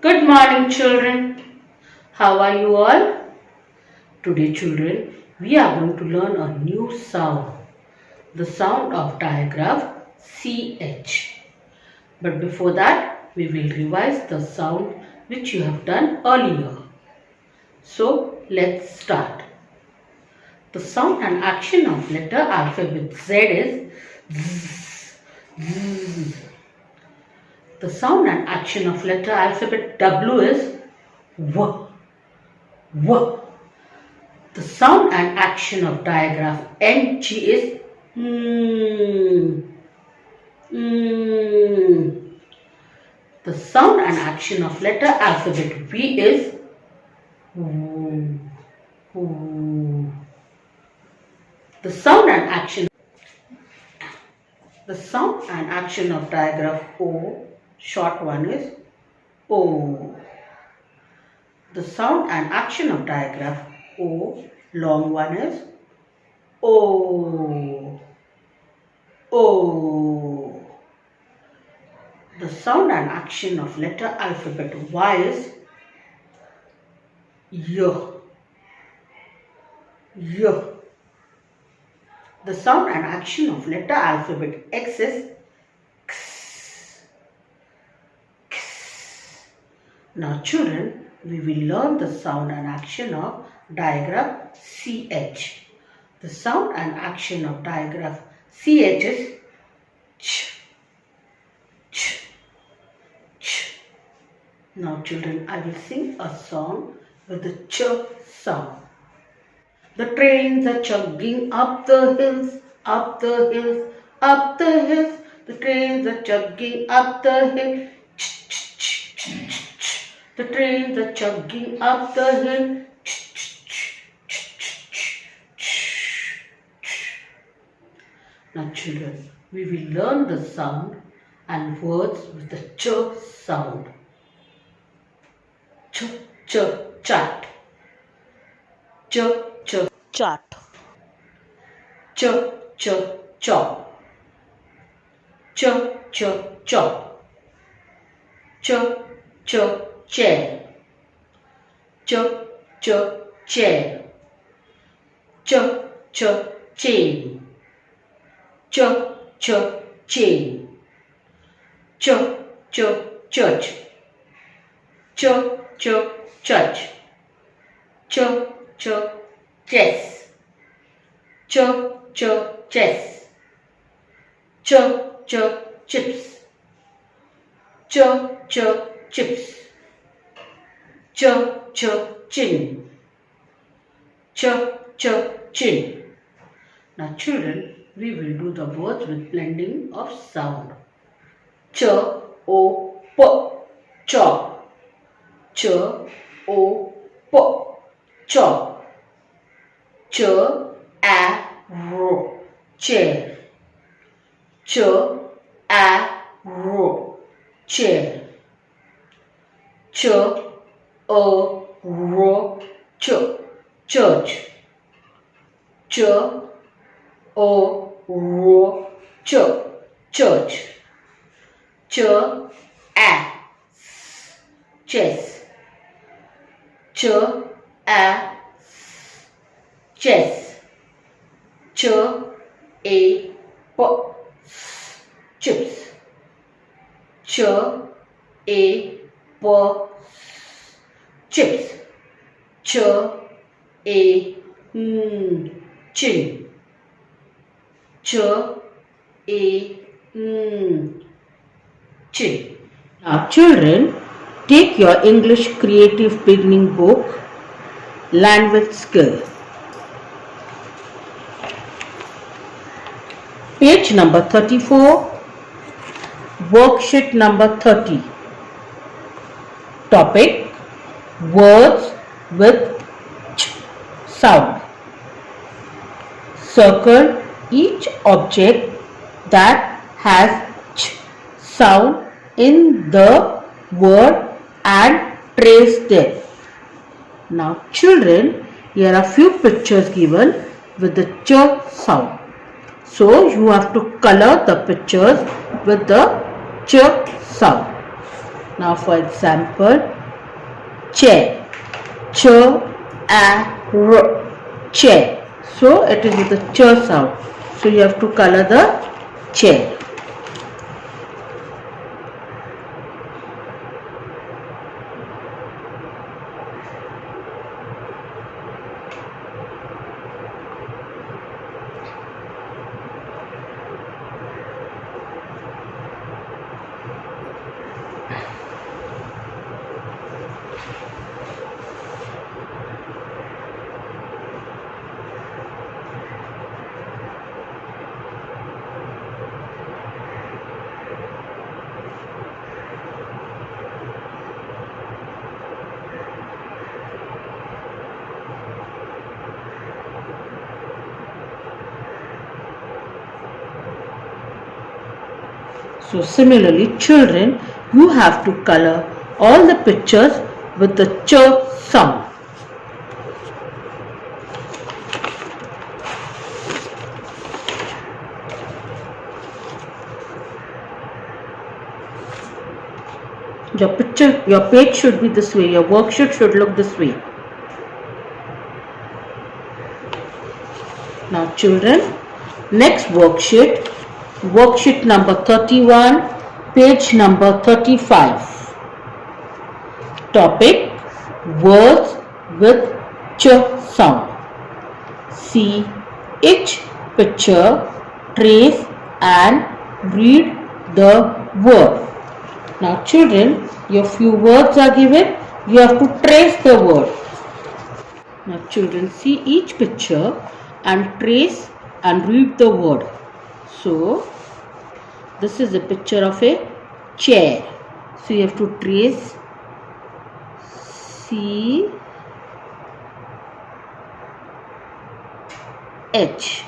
Good morning, children. How are you all? Today, children, we are going to learn a new sound, the sound of digraph CH. But before that, we will revise the sound which you have done earlier. So, let's start. The sound and action of letter alphabet Z is Z, Z. The sound and action of letter alphabet W is W, W. The sound and action of digraph NG is The sound and action of letter alphabet V is The sound and action of digraph O, short one, is O. The sound and action of digraph O, long one, is O. O. The sound and action of letter alphabet Y is Y. Y. The sound and action of letter alphabet X is X. X. Now, children, we will learn the sound and action of digraph CH. The sound and action of digraph CH is Ch, Ch, Ch. Now, children, I will sing a song with the Ch sound. The trains are chugging up the hills, up the hills, up the hills. The trains are chugging up the hill. Ch, ch, ch, ch, ch, ch. The trains are chugging up the hill. Ch, ch, ch, ch, ch, ch, ch, ch. Now, children, we will learn the sound and words with the Ch sound. Ch, ch, chat. Ch, ch, chat. Ch, ch, chop. Ch, ch, chop. Ch, ch, chair. Ch, ch, chair. Ch, ch, chain. Ch, ch, chain. Ch, ch, church. Ch, ch, church. Ch, ch, chess. Ch, ch, chess. Ch, ch, chips. Ch, ch, chips. Ch, ch, chin. Ch, ch, chin. Now, children, we will do the words with blending of sound. Ch, o, p, chop. Ch, o, p, chop. Ch, a, r, chair. Ch, a, r, chair. Ch, a, r, ch, church. Ch, a, r, ch, church. Ch, a, chess. Ch, a, chess. Ch, a, p, chips. Ch, a, p, chips. Ch, a, chin. Ch, a, chin. Now, children, take your English Creative Beginning book, Language Skills. Page number 34, worksheet number 30. Topic: words with ch sound. Circle each object that has ch sound in the word and trace them. Now, children, here are few pictures given with the ch sound. So, you have to color the pictures with the ch sound. Now for example, chair. Ch, a, r, chair. So it is with the ch sound. So you have to color the chair. So similarly, children, you have to color all the pictures with the ch sound. Your page should be this way, your worksheet should look this way. Now children, next worksheet, worksheet number 31, page number 35. Topic, words with ch sound. See each picture, trace and read the word. Now children, your few words are given, you have to trace the word. Now children, see each picture and trace and read the word. So this is a picture of a chair. So you have to trace C H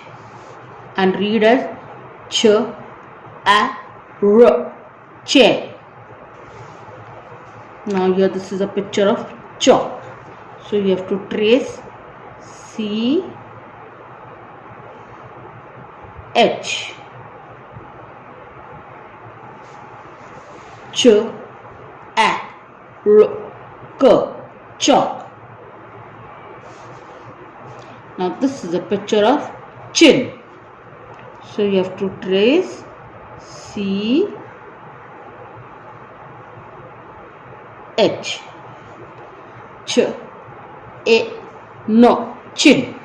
and read as ch a r, chair. Now here this is a picture of chalk. So you have to trace C H, ch a r, k, chalk. Now this is a picture of chin. So you have to trace C H, ch a no, chin,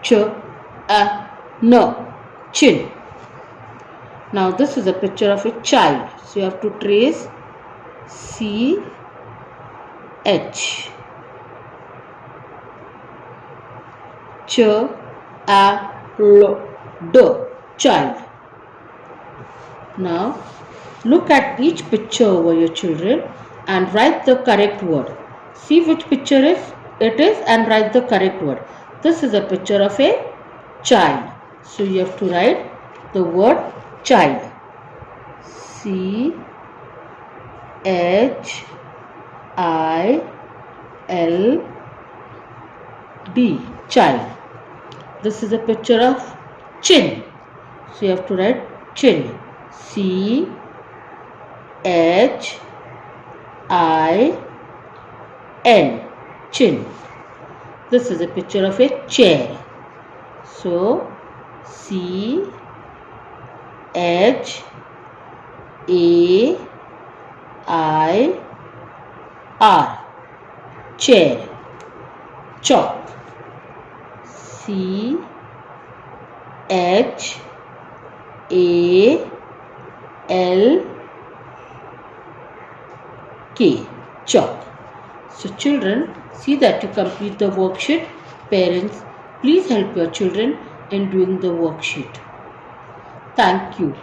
ch a no, chin. Now this is a picture of a child. So you have to trace C H, ch a l d, child. Now look at each picture over your children and write the correct word. See which picture it is and write the correct word. This is a picture of a child. So you have to write the word child. C H I L D, child. This is a picture of chin. So you have to write chin. C H I N, chin. This is a picture of a chair. So C H A I R, chair. Chalk. C H A L K, chalk. So children, see that you complete the worksheet. Parents, please help your children in doing the worksheet. Thank you.